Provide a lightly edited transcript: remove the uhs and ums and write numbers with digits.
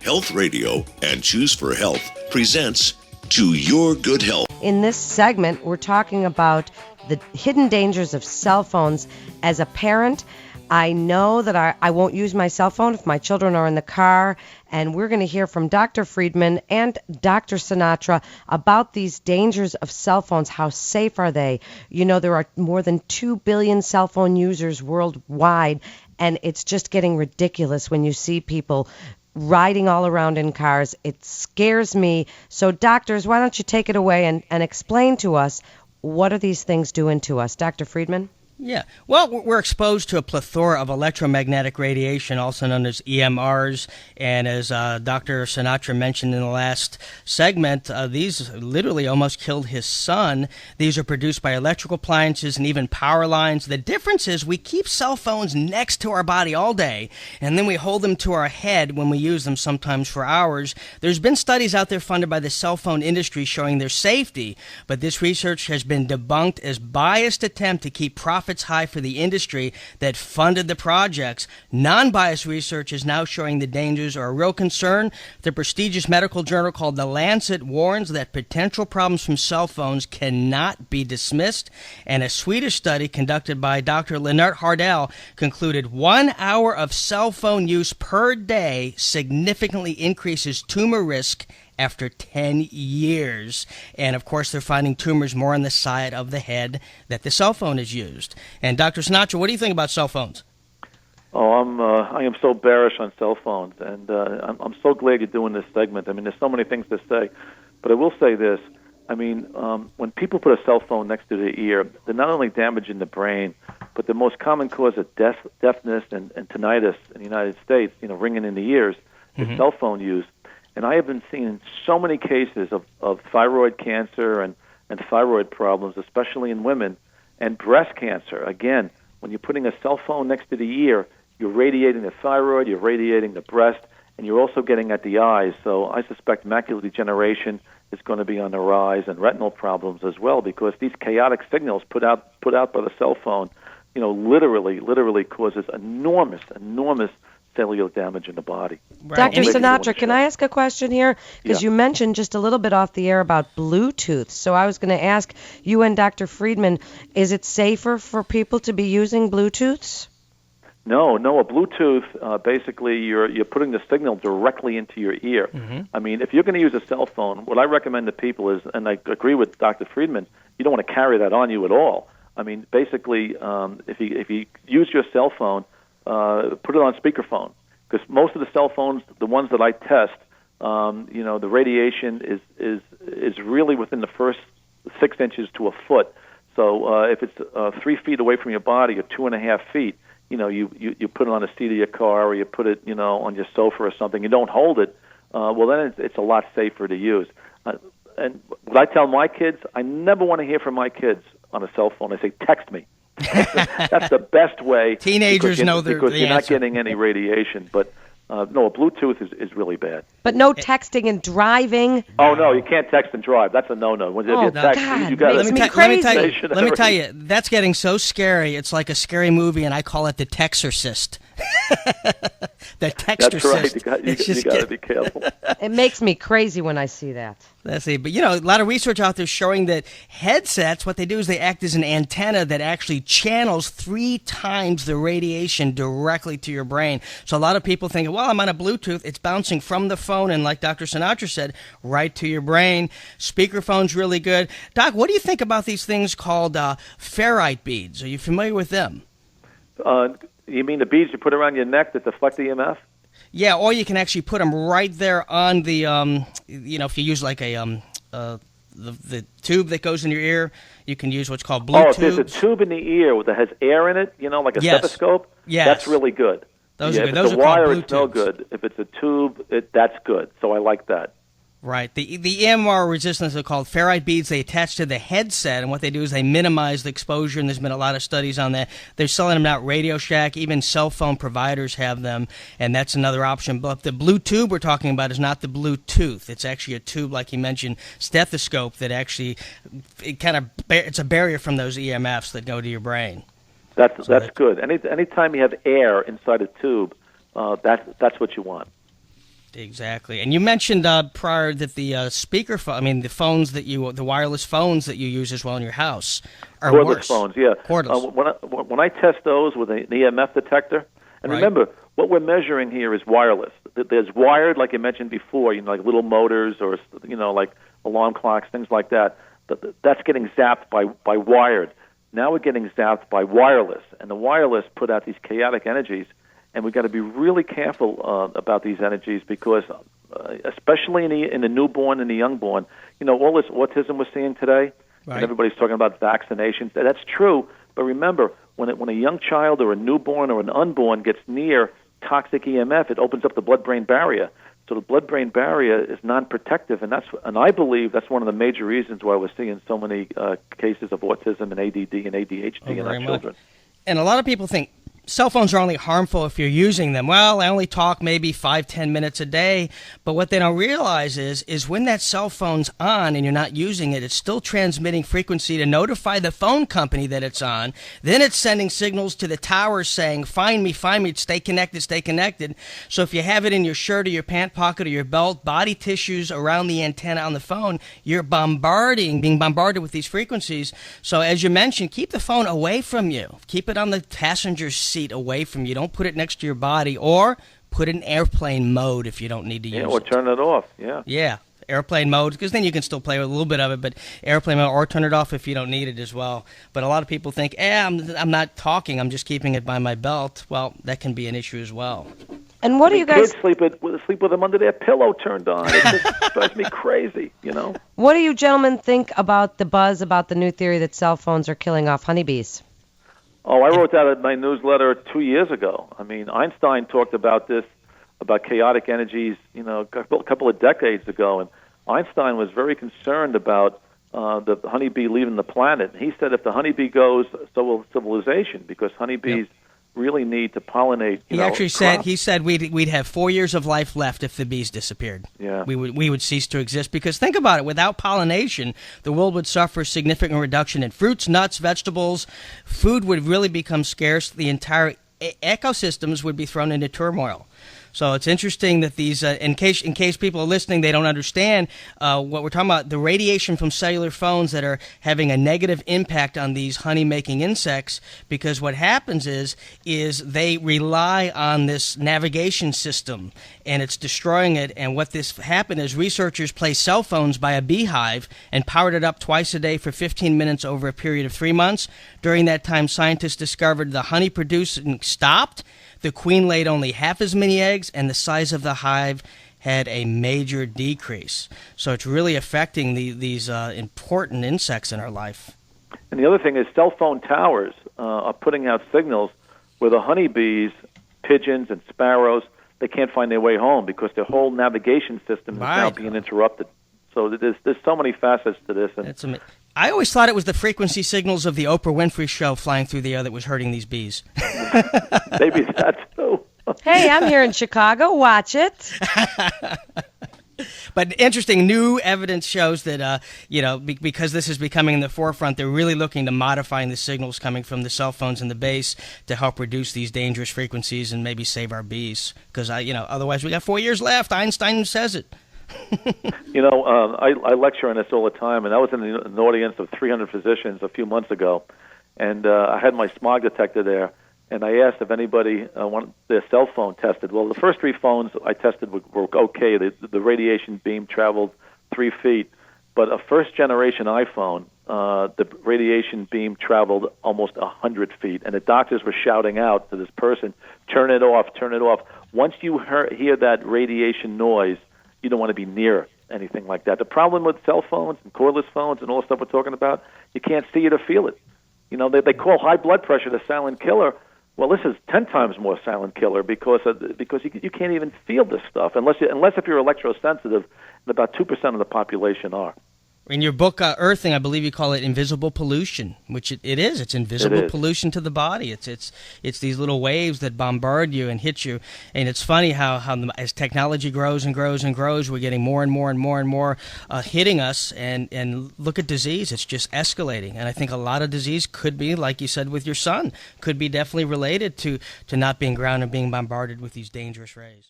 Health Radio and Choose for Health presents To Your Good Health. In this segment, we're talking about the hidden dangers of cell phones. As a parent, I know that I won't use my cell phone if my children are in the car, and we're going to hear from Dr. Friedman and Dr. Sinatra about these dangers of cell phones. How safe are they? You know, there are more than 2 billion cell phone users worldwide, and it's just getting ridiculous when you see people riding all around in cars. It scares me. So doctors, why don't you take it away and explain to us, what are these things doing to us? Dr. Friedman? Yeah. Well, we're exposed to a plethora of electromagnetic radiation, also known as EMRs. And as Dr. Sinatra mentioned in the last segment, these literally almost killed his son. These are produced by electrical appliances and even power lines. The difference is we keep cell phones next to our body all day, and then we hold them to our head when we use them, sometimes for hours. There's been studies out there funded by the cell phone industry showing their safety, but this research has been debunked as biased attempt to keep profits high for the industry that funded the projects. Non-biased research is now showing the dangers are a real concern. The prestigious medical journal called The Lancet warns that potential problems from cell phones cannot be dismissed. And a Swedish study conducted by Dr. Lennart Hardell concluded 1 hour of cell phone use per day significantly increases tumor risk after 10 years. And of course, they're finding tumors more on the side of the head that the cell phone is used. And Dr. Sinatra, what do you think about cell phones? I am so bearish on cell phones, and I'm so glad you're doing this segment. I mean, there's so many things to say, but I will say this. I mean, when people put a cell phone next to their ear, they're not only damaging the brain, but the most common cause of deafness and tinnitus in the United States, ringing in the ears, is cell phone use. And I have been seeing so many cases of thyroid cancer and thyroid problems, especially in women, and breast cancer. Again, when you're putting a cell phone next to the ear, you're radiating the thyroid, you're radiating the breast, and you're also getting at the eyes. So I suspect macular degeneration is going to be on the rise, and retinal problems as well, because these chaotic signals put out by the cell phone, literally causes enormous cellular damage in the body. Right. Dr. Sinatra, can I ask a question here? Because you mentioned just a little bit off the air about Bluetooth. So I was going to ask you and Dr. Friedman, is it safer for people to be using Bluetooths? No. A Bluetooth, basically, you're putting the signal directly into your ear. Mm-hmm. I mean, if you're going to use a cell phone, what I recommend to people is, and I agree with Dr. Friedman, you don't want to carry that on you at all. I mean, basically, if you use your cell phone, put it on speakerphone, because most of the cell phones, the ones that I test, the radiation is really within the first 6 inches to a foot. So if it's 3 feet away from your body or 2.5 feet, you put it on the seat of your car, or you put it, on your sofa or something. You don't hold it. Well, then it's a lot safer to use. And what I tell my kids, I never want to hear from my kids on a cell phone. I say, text me. That's the best way. Teenagers know because the you're answer. not getting any radiation. But no, Bluetooth is really bad. But no texting and driving. Oh no, you can't text and drive. That's a no-no. When you text, God, you got makes me crazy. Let me tell you, that's getting so scary. It's like a scary movie, and I call it the Texorcist. The Texorcist. That's right. You got to be careful. It makes me crazy when I see that. Let's see. But, a lot of research out there showing that headsets, what they do is they act as an antenna that actually channels 3 times the radiation directly to your brain. So a lot of people think, well, I'm on a Bluetooth. It's bouncing from the phone, and like Dr. Sinatra said, right to your brain. Speakerphone's really good. Doc, what do you think about these things called ferrite beads? Are you familiar with them? You mean the beads you put around your neck that deflect EMF? Yeah, or you can actually put them right there on the, if you use like a the tube that goes in your ear, you can use what's called Bluetooth. Oh, if there's a tube in the ear that has air in it, like a stethoscope, that's really good. Those are good. If Those it's are a wire, called it's no Bluetooths. good. If it's a tube, that's good. So I like that. Right. The EMR resistance are called ferrite beads. They attach to the headset, and what they do is they minimize the exposure, and there's been a lot of studies on that. They're selling them out Radio Shack. Even cell phone providers have them, and that's another option. But the Bluetooth we're talking about is not the Bluetooth. It's actually a tube, like you mentioned, stethoscope that actually, it's a barrier from those EMFs that go to your brain. That's good. Anytime you have air inside a tube, that's what you want. Exactly. And you mentioned prior that the the wireless phones that you use as well in your house are Cordless worse. phones, yeah. Cordless. When I test those with an EMF detector, and remember, what we're measuring here is wireless. There's wired, like you mentioned before, like little motors or, like alarm clocks, things like that. That's getting zapped by wired. Now we're getting zapped by wireless, and the wireless put out these chaotic energies, and we've got to be really careful about these energies because, especially in the newborn and the youngborn, all this autism we're seeing today, and everybody's talking about vaccinations. That's true, but remember, when a young child or a newborn or an unborn gets near toxic EMF, it opens up the blood-brain barrier. So the blood-brain barrier is non-protective, and I believe that's one of the major reasons why we're seeing so many cases of autism and ADD and ADHD in our children. And a lot of people think cell phones are only harmful if you're using them. Well, I only talk maybe 5-10 minutes a day, but what they don't realize is when that cell phone's on and you're not using it, it's still transmitting frequency to notify the phone company that it's on. Then it's sending signals to the towers saying, find me, stay connected, stay connected. So if you have it in your shirt or your pant pocket or your belt, body tissues around the antenna on the phone, you're being bombarded with these frequencies. So as you mentioned, keep the phone away from you. Keep it on the passenger seat away from you. Don't put it next to your body, or put it in airplane mode if you don't need to use it. Or turn it off, airplane mode, because then you can still play with a little bit of it, but airplane mode, or turn it off if you don't need it as well. But a lot of people think, I'm not talking, I'm just keeping it by my belt. Well, that can be an issue as well. And what do you guys... Kids sleep with them under their pillow turned on. It just drives me crazy, What do you gentlemen think about the buzz about the new theory that cell phones are killing off honeybees? Oh, I wrote that in my newsletter 2 years ago. I mean, Einstein talked about this, about chaotic energies, a couple of decades ago, and Einstein was very concerned about the honeybee leaving the planet. He said if the honeybee goes, so will civilization, because honeybees really need to pollinate. He said we'd have 4 years of life left if the bees disappeared. Yeah, we would cease to exist, because think about it, without pollination, the world would suffer a significant reduction in fruits, nuts, vegetables. Food would really become scarce. The entire ecosystems would be thrown into turmoil. So it's interesting that these, in case people are listening, they don't understand what we're talking about, the radiation from cellular phones that are having a negative impact on these honey-making insects, because what happens is they rely on this navigation system, and it's destroying it. And what this happened is researchers placed cell phones by a beehive and powered it up twice a day for 15 minutes over a period of 3 months. During that time, scientists discovered the honey producing stopped. The queen laid only half as many eggs, and the size of the hive had a major decrease. So it's really affecting these important insects in our life. And the other thing is cell phone towers are putting out signals where the honeybees, pigeons, and sparrows, they can't find their way home because their whole navigation system is now being interrupted. So there's so many facets to this. And I always thought it was the frequency signals of the Oprah Winfrey show flying through the air that was hurting these bees. Maybe that too. Hey, I'm here in Chicago. Watch it. But interesting, new evidence shows that, because this is becoming in the forefront, they're really looking to modifying the signals coming from the cell phones in the base to help reduce these dangerous frequencies and maybe save our bees. Because, otherwise we got 4 years left. Einstein says it. I lecture on this all the time, and I was in an audience of 300 physicians a few months ago, and I had my smog detector there, and I asked if anybody wanted their cell phone tested. Well, the first 3 phones I tested were okay. The radiation beam traveled 3 feet, but a first-generation iPhone, the radiation beam traveled almost 100 feet, and the doctors were shouting out to this person, turn it off, turn it off. Once you hear that radiation noise, you don't want to be near anything like that. The problem with cell phones and cordless phones and all the stuff we're talking about, you can't see it or feel it. They call high blood pressure the silent killer. Well, this is 10 times more silent killer because you can't even feel this stuff unless if you're electrosensitive, and about 2% of the population are. In your book, Earthing, I believe you call it invisible pollution, which it is. It's invisible pollution to the body. It's these little waves that bombard you and hit you. And it's funny how as technology grows and grows and grows, we're getting more and more and more and more hitting us. And look at disease. It's just escalating. And I think a lot of disease could be, like you said with your son, could be definitely related to not being grounded and being bombarded with these dangerous rays.